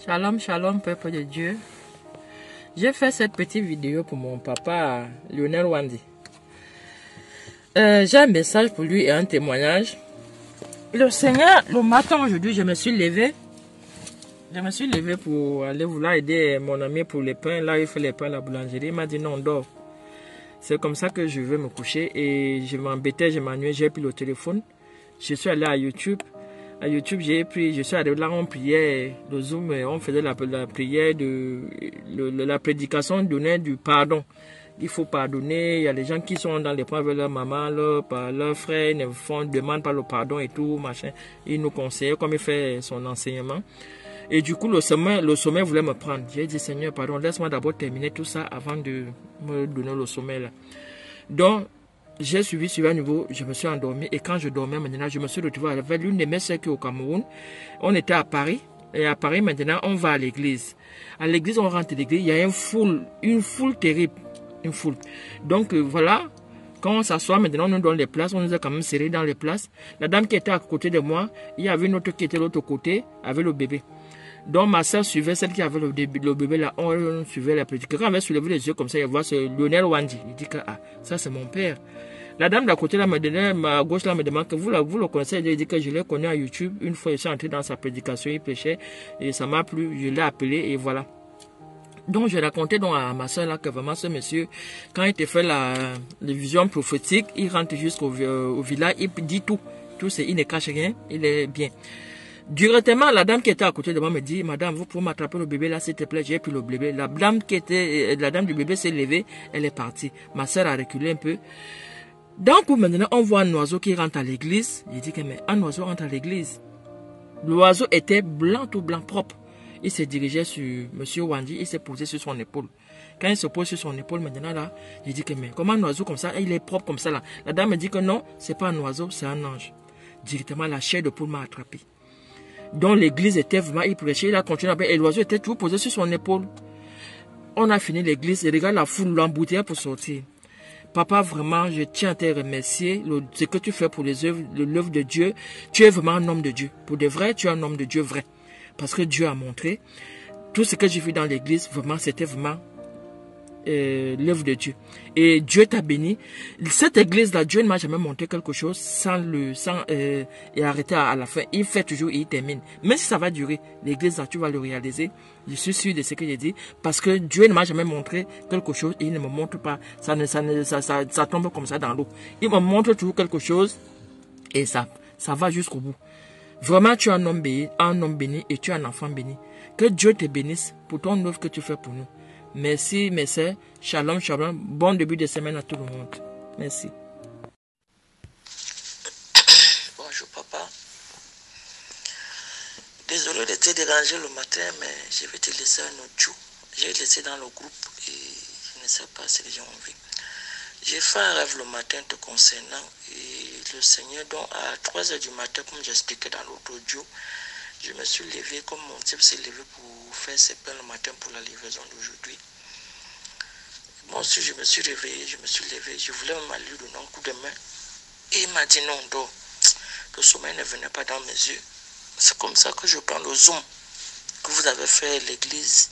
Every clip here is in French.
Shalom, shalom, peuple de Dieu. J'ai fait cette petite vidéo pour mon papa, Lionel Wandi. J'ai un message pour lui et un témoignage. Le Seigneur, le matin aujourd'hui, je me suis levé. Je me suis levé pour aller vouloir aider mon ami pour les pains. Là, il fait les pains à la boulangerie. Il m'a dit non, dors. C'est comme ça que je vais me coucher. Et je m'embêtais, je m'ennuyais, j'ai pris le téléphone. Je suis allé à YouTube. À YouTube, je suis allé là, on priait le Zoom, on faisait la prière la prédication donnait du pardon. Il faut pardonner. Il y a des gens qui sont dans les points avec leur maman, leur frère, ils ne demandent pas le pardon et tout, machin. Il nous conseillait comme il fait son enseignement. Et du coup, le sommet voulait me prendre. J'ai dit, Seigneur, pardon, laisse-moi d'abord terminer tout ça avant de me donner le sommet là. Donc, j'ai suivi à nouveau, je me suis endormi. Et quand je dormais maintenant, je me suis retrouvé avec l'une de mes soeurs qui est au Cameroun. On était à Paris. Et à Paris, maintenant, on va à l'église. À l'église, on rentre à l'église. Il y a une foule terrible. Une foule. Donc, voilà. Quand on s'assoit, maintenant, on nous donne les places. On nous a quand même serrés dans les places. La dame qui était à côté de moi, il y avait une autre qui était de l'autre côté, avec le bébé. Donc, ma soeur suivait celle qui avait le bébé là. On suivait la prédication. Quand on avait soulevé les yeux comme ça, il voit c'est Lionel Wandi. Il dit que ça, c'est mon père. La dame d'à côté là me donnait, ma gauche là me demande que vous le connaissez. Il dit que je l'ai connu à YouTube. Une fois, je suis entré dans sa prédication, il prêchait. Et ça m'a plu. Je l'ai appelé et voilà. Donc, je racontais donc à ma soeur là que vraiment ce monsieur, quand il te fait la vision prophétique, il rentre jusqu'au village, il dit tout. Il ne cache rien, il est bien. Directement, la dame qui était à côté de moi me dit, madame, vous pouvez m'attraper le bébé là, s'il te plaît, j'ai pris le bébé. La dame du bébé s'est levée, elle est partie. Ma soeur a reculé un peu. Donc, maintenant, on voit un oiseau qui rentre à l'église. Il dit que, mais un oiseau rentre à l'église. L'oiseau était blanc, tout blanc, propre. Il se dirigeait sur M. Wandi, il s'est posé sur son épaule. Quand il se pose sur son épaule, maintenant là, il dit que, mais comment un oiseau comme ça, il est propre comme ça là. La dame me dit que non, c'est pas un oiseau, c'est un ange. Directement, la chair de poule m'a attrapé. Donc l'église était vraiment, il prêchait, il a continué et l'oiseau était toujours posé sur son épaule. On a fini l'église et regarde la foule l'embouteillait pour sortir. Papa, vraiment, je tiens à te remercier. Ce que tu fais pour l'œuvre de Dieu, tu es vraiment un homme de Dieu. Pour de vrai, tu es un homme de Dieu vrai. Parce que Dieu a montré. Tout ce que j'ai vu dans l'église, vraiment, c'était vraiment l'œuvre de Dieu. Et Dieu t'a béni. Cette église-là, Dieu ne m'a jamais montré quelque chose sans arrêter à la fin. Il fait toujours et il termine. Même si ça va durer, l'église-là, tu vas le réaliser. Je suis sûr de ce que j'ai dit. Parce que Dieu ne m'a jamais montré quelque chose et il ne me montre pas. Ça tombe comme ça dans l'eau. Il me montre toujours quelque chose et ça va jusqu'au bout. Vraiment, tu es un homme béni et tu es un enfant béni. Que Dieu te bénisse pour ton œuvre que tu fais pour nous. Merci, mes sœurs. Shalom, shalom. Bon début de semaine à tout le monde. Merci. Bonjour, papa. Désolé de te déranger le matin, mais je vais te laisser un autre jour. J'ai laissé dans le groupe et je ne sais pas si les gens ont vu. J'ai fait un rêve le matin te concernant et le Seigneur, donc à 3 h du matin, comme j'expliquais dans l'autre audio, je me suis levé comme mon type s'est levé pour faire ses pains le matin pour la livraison d'aujourd'hui. Moi aussi, je me suis réveillé, je voulais même lui donner un coup de main. Et il m'a dit non, dors. Le sommeil ne venait pas dans mes yeux. C'est comme ça que je prends le Zoom que vous avez fait à l'église.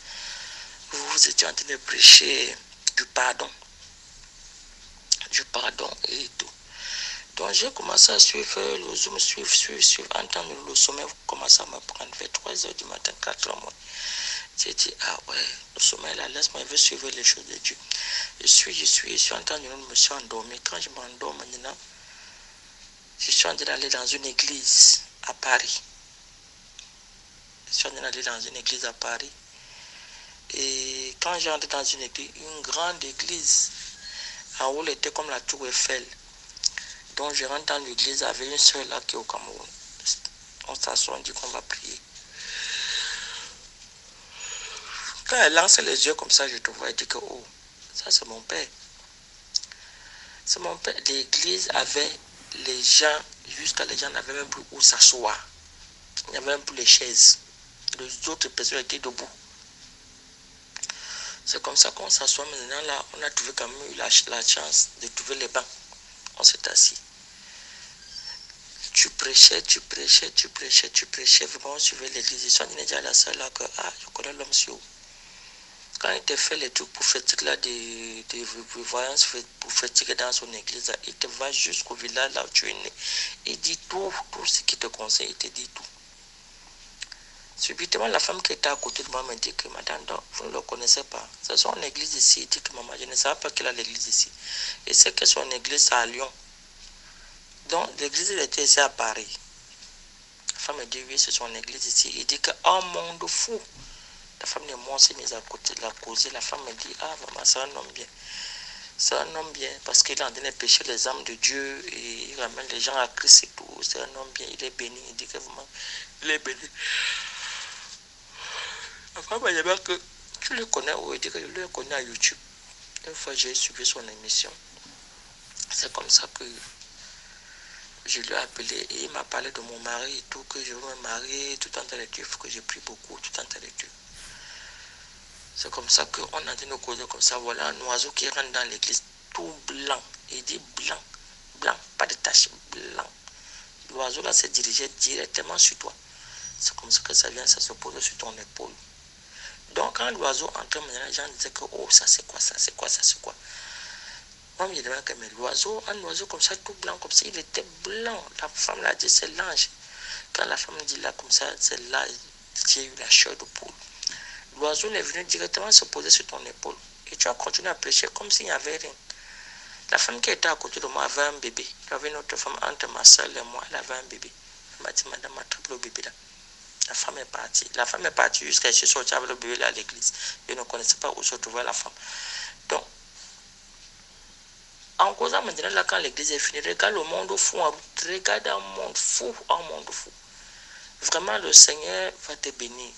Vous étiez en train de prêcher du pardon et tout. Donc j'ai commencé à suivre le Zoom, suivre, entendre le sommeil commencer à me prendre vers 3 h du matin, 4 h moins. J'ai dit, ah ouais, le sommeil là, laisse-moi, je veux suivre les choses de Dieu. Je suis en train de me suis endormi. Quand je m'endors maintenant, je suis en train d'aller dans une église à Paris. Et quand j'entre dans une église, une grande église, en haut, elle était comme la tour Eiffel. Donc je rentre dans l'église avec une soeur là qui est au Cameroun. On s'assoit, on dit qu'on va prier. Quand elle lance les yeux comme ça, je te vois, elle dit que oh, ça c'est mon père. C'est mon père. L'église avait les gens, jusqu'à les gens n'avaient même plus où s'asseoir. Il n'y avait même plus les chaises. Les autres personnes étaient debout. C'est comme ça qu'on s'assoit maintenant là. On a trouvé quand même eu la chance de trouver les bancs. On s'est assis. tu prêchais, vraiment, on suivait l'église. Ils sont déjà à la salle là que, ah, je connais l'homme sur. Quand il te fait les trucs prophétiques là, des voyances prophétiques dans son église, là, il te va jusqu'au village là où tu es né. Il dit tout ce qu'il te conseille, il te dit tout. Subitement, la femme qui était à côté de moi me dit que madame, vous ne le connaissez pas. C'est son église ici. Il dit que maman, je ne savais pas qu'elle a l'église ici. Et c'est que son église c'est à Lyon. Donc, l'église était ici à Paris. La femme me dit, oui, c'est son église ici. Il dit que, oh, monde fou. La femme de moi s'est mise à côté de la causer. La femme me dit, ah, vraiment, c'est un homme bien. C'est un homme bien parce qu'il est en train de pêcher les âmes de Dieu et il ramène les gens à Christ et tout. C'est un homme bien, il est béni. Il dit que vraiment, il est béni. La femme me dit que tu le connais où? Il dit que je le connais à YouTube. Une fois, j'ai suivi son émission. C'est comme ça que je lui ai appelé et il m'a parlé de mon mari et tout, que je veux me marier, tout en temps de Dieu, il faut que je prie beaucoup, tout en temps de Dieu. C'est comme ça qu'on a dit nos causes comme ça. Voilà un oiseau qui rentre dans l'église, tout blanc. Il dit blanc, blanc, pas de taches, blanc. L'oiseau là s'est dirigé directement sur toi. C'est comme ça que ça vient, ça se pose sur ton épaule. Donc quand l'oiseau entrait, les gens disaient que oh, ça c'est quoi, ça c'est quoi, ça c'est quoi. Moi je demandais que mais l'oiseau, un oiseau comme ça, tout blanc, comme ça, il était blanc. La femme l'a dit, c'est l'ange. Quand la femme dit là comme ça, c'est là j'ai eu la chair de poule. L'oiseau est venu directement se poser sur ton épaule. Et tu as continué à prêcher comme s'il n'y avait rien. La femme qui était à côté de moi avait un bébé. Il y avait une autre femme entre ma soeur et moi. Elle avait un bébé. Elle m'a dit, madame, attrape le bébé là. La femme est partie. La femme est partie jusqu'à ce que je sorti avec le bébé là à l'église. Je ne connaissais pas où se trouvait la femme. Donc, en causant maintenant là, quand l'église est finie, regarde le monde fou. Regarde un monde fou. Un monde fou. Vraiment, le Seigneur va te bénir.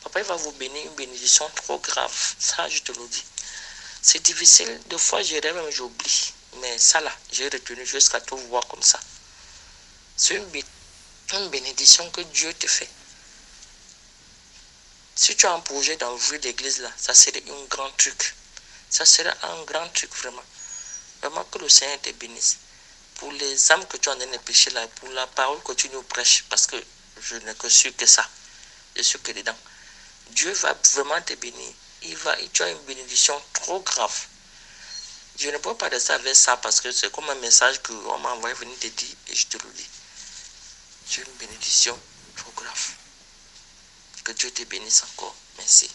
Papa, il va vous bénir une bénédiction trop grave. Ça, je te le dis. C'est difficile. Des fois, je rêve même, j'oublie. Mais ça, là, j'ai retenu jusqu'à tout voir comme ça. C'est une bénédiction que Dieu te fait. Si tu as un projet d'ouvrir l'église, là, ça serait un grand truc. Ça serait un grand truc, vraiment. Vraiment que le Seigneur te bénisse. Pour les âmes que tu as en train de pécher, là, pour la parole que tu nous prêches, parce que je n'ai que su que ça. Je suis que dedans. Dieu va vraiment te bénir. Tu as une bénédiction trop grave. Je ne peux pas rester avec ça parce que c'est comme un message qu'on m'a envoyé venir te dire et je te le dis. Tu as une bénédiction trop grave. Que Dieu te bénisse encore. Merci.